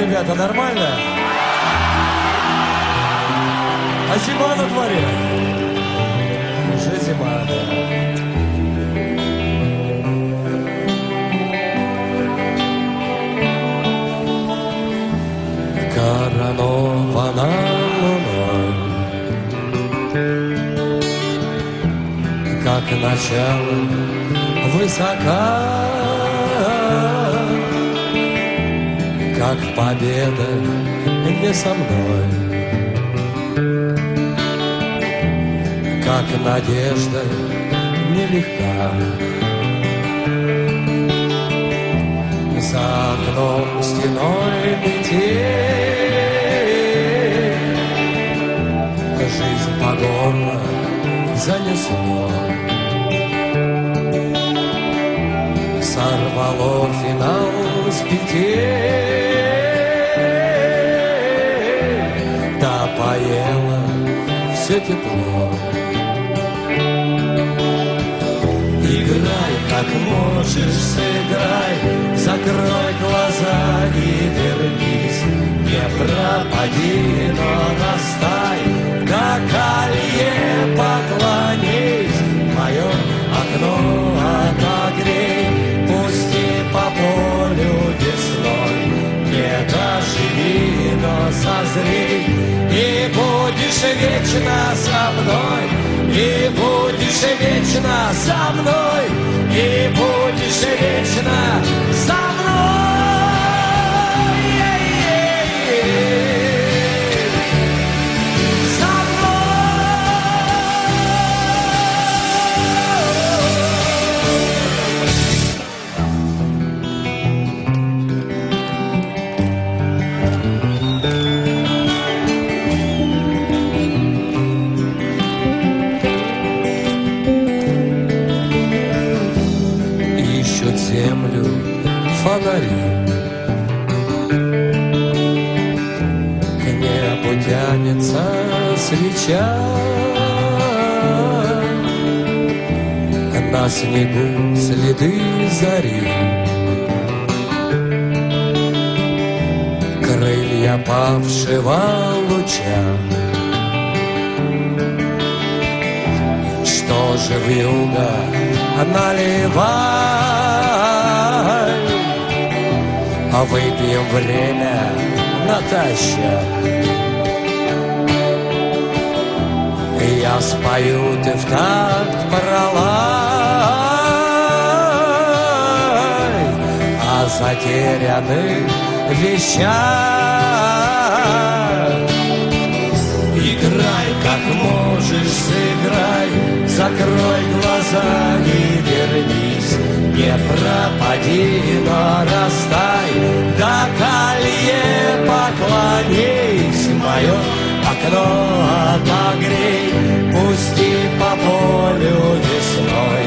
ребята, нормально? А зима на дворе? Уже зима, да. Коронована луной, как начало высока, как победа не со мной, как надежда нелегка. За окном стеной метель, жизнь по горло занесло, сорвало финал с петель, да поело все тепло. Играй, как можешь, сыграй, закрой глаза и вернись, не пропади, но настай, до колье поклонись, мое окно отогрей, пусти по полю весной, не доживи, но созрей, и будешь вечно со мной, и будешь вечно со мной, и будешь вечно со мной. Землю фонари, к небу тянется свеча, на снегу следы зари, крылья павшего луча. Что же вьюга наливай, а выпьем время натощак. Я спою, ты в такт пролай о затерянных вещах. Играй, как можешь, сыграй, закрой глаза и вернись, не пропади, но растай, до колье поклонись, мое окно отогрей, пусти по полю весной,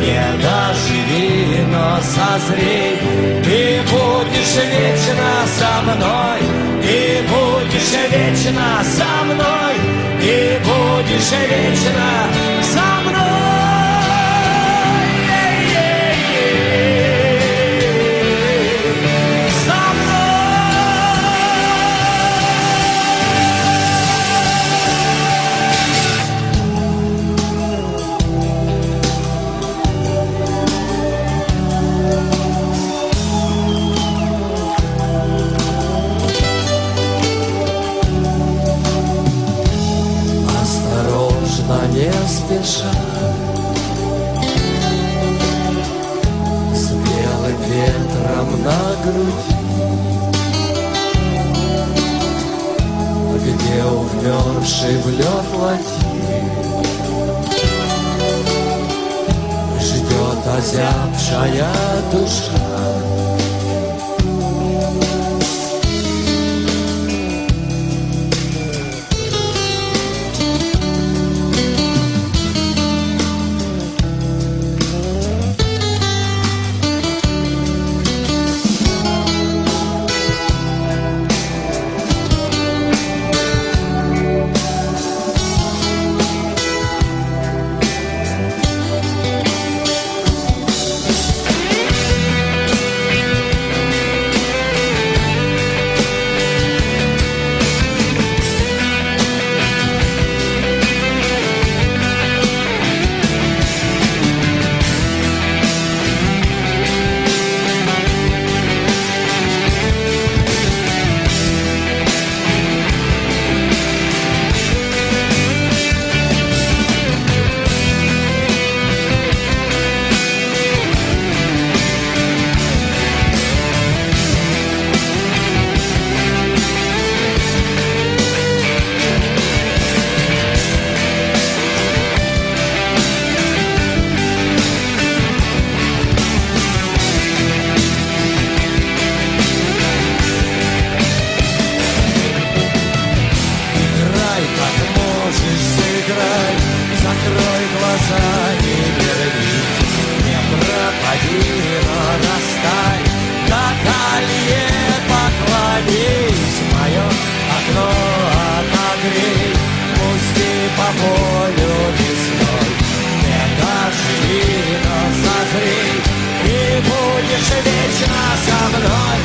не доживи, но созрей, ты будешь вечно со мной, и будешь вечно со мной, и будешь вечно со мной. Не спеша, с белым ветром на груди, где увмерзший в лед ладьи ждет озябшая душа. пробить мое окно, отогрей, пусти по полю весной. Это живи, но созрей, и будешь вечно со мной.